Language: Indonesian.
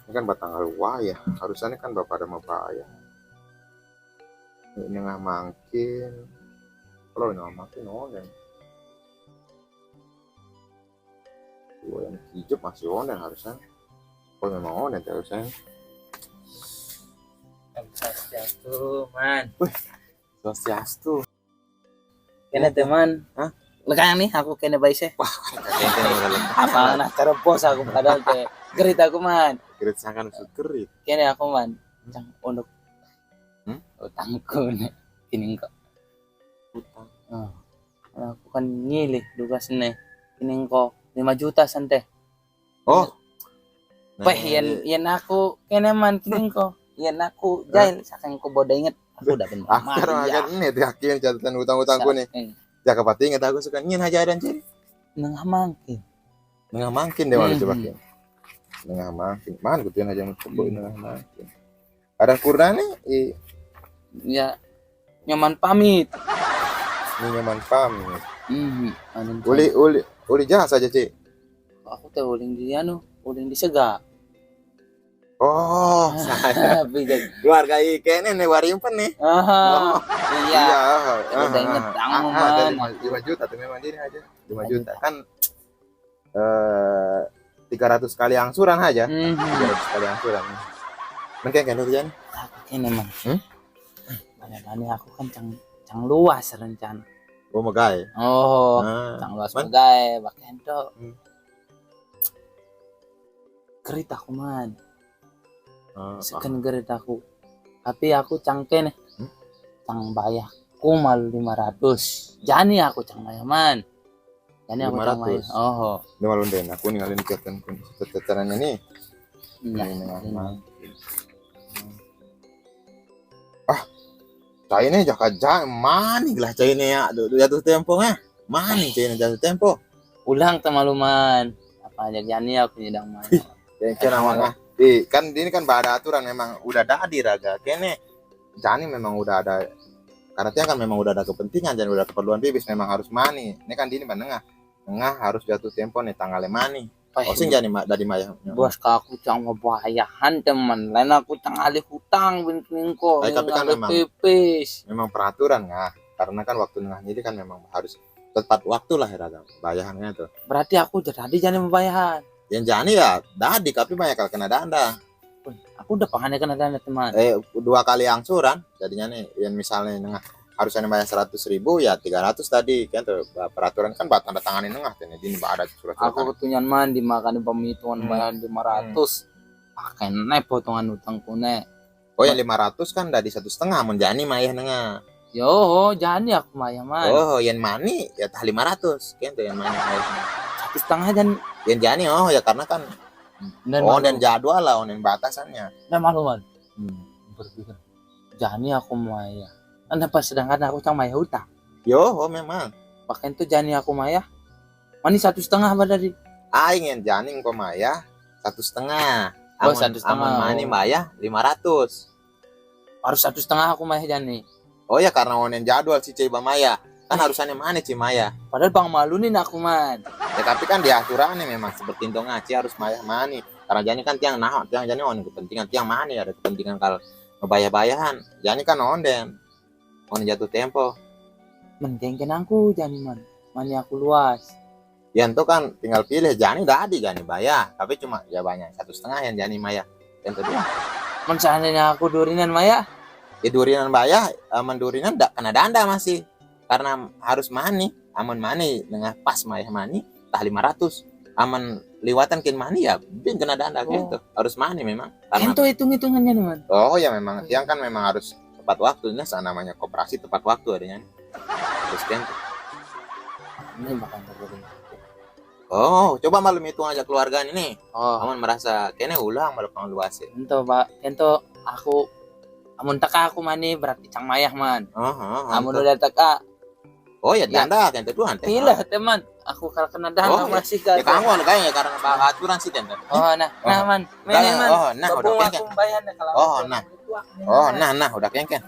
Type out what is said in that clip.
Ini kan batanggal wayah, harusnya kan bapak ada mabaya. Ini nggak mungkin. Kalau ini nggak mungkin, onen. Dua yang hijau masih onen harusnya. Kalau memang onen harusnya. Swastiastu, man. Swastiastu. Kena teman. Hah? Lekang nih aku kena baik sih. Apa nah cara bos aku padahal teh gerit aku man. Gerit sangat gerit. Kena aku man. Cang untuk utangku nih. Kini kok. Utang. Oh. Aku kan nyilih dugas nih. Kini kok 5 juta sante. Oh. Peh yen aku kena man kini kok. Yen aku jail saking ko bodoh inget. Aku udah bener. Akhir ini dihakin catatan utang-utangku nih. Ya kepati inget aku suka nyin aja dan ciri. Nengah mangkin. Nengah mangkin deh malu coba kin. Nengah mangkin. Man kutuin aja mencoba nengah mangkin. Ada kurna nih. Ya nyaman pamit. Ini nyaman pamit. Uli jahat saja cik. Aku teh uling di uling di Sega. Oh, saya keluarga Iken nih warimpen nih. Oh, iya. Udah inget man. 5 juta tuh memang ini aja. 5 juta kan 300 kali angsuran aja. 300 kali angsuran. Mungkin kan kerjaan? Aku kene man. Mana aku kan cang luas rencana. Oh, megai. Oh, cang luas megai baken to. Gerit aku man. Sekan gerit aku. Tapi aku cang kene. Cang bayar kumal 500. Jani aku cang bayar man. Jani aku cang bayar. Oh. Ini malu deh. Aku ninggalin catatan ini. Iya. Cai ini jaga mani lah cai ini ya jatuh tempo nya mani cai ini jatuh tempo ulang temaluman apa aja Jani aku nyedang main kira mana kan ini kan ada aturan memang udah dadi raga kene Jani memang udah ada karena tiang kan memang udah ada kepentingan dan udah keperluan bibis memang harus mani ini kan dini tengah harus jatuh tempo nih tanggalnya mani sing Jani dari maya bos aku cang membahayakan teman lain aku cang alih hutang binting kok tapi kan memang tipis memang peraturan nggak karena kan waktu tengah ini kan memang harus tepat waktu lah ya bayahannya tuh berarti aku jadi Jani membayahan yang Jani ya dadi tapi banyak kali kena danda aku udah pengen kena danda teman 2 kali angsuran jadinya nih yang misalnya nengah harusnya bayar 100.000 ya 300 tadi kan tuh peraturan kan buat tanda tanganin nengah dan ini ada surat aku ketunyan mandi makan pemituan bayar 500 pakai nek potongan utangku nek yang 500 kan dari 1,5 menjani mayah nengah yo Jani aku mayah man yang mani ya tah 500 kan tuh yang mani 1,5 dan yang Jani ya karena kan dan jadwal lah dan batasannya nah maluman berpikir Jani aku mayah kenapa sedangkan aku cang maya hutang memang pakai itu Jani aku maya mani 1,5 apa dari ingin Jani kok maya 1,5 1,5 mani maya 500 harus 1,5 aku maya Jani ya karena onen jadwal si Ciba maya kan harusannya mana Cimaya padahal bang malu nih aku man ya tapi kan diaturannya memang seperti itu ngaci harus maya mani karena Jani kan tiang Jani onen kepentingan tiang mani ada kepentingan kalau ngebayar-bayahan Jani kan onden jatuh tempo mendengken aku Jani man mani aku luas ya itu kan tinggal pilih Jani dadi Jani bayar tapi cuma ya banyak 1,5 yang Jani maya yang kedua seandainya aku durinan maya durinan bayar mendurinan ndak kena danda masih karena harus mani aman mani dengan pas maya mani tah 500 aman liwatan kin mani ya bin kena danda gitu harus mani memang karena itu hitung-hitungannya nih man ya memang tiang kan memang harus tepat waktu ini namanya koperasi tepat waktu adanya terus kan ini bakal terjadi coba malam hitung aja keluarga ini aman merasa kayaknya ulang malu luasin itu pak itu aku amun teka aku mani berarti cang mayah man amun udah teka ya danda kan itu tuh pilih teman aku kalau kena danda masih kan ya kamu kayaknya karena aturan sih tenda nah man man udah kengken bayar kalau nah udah kengken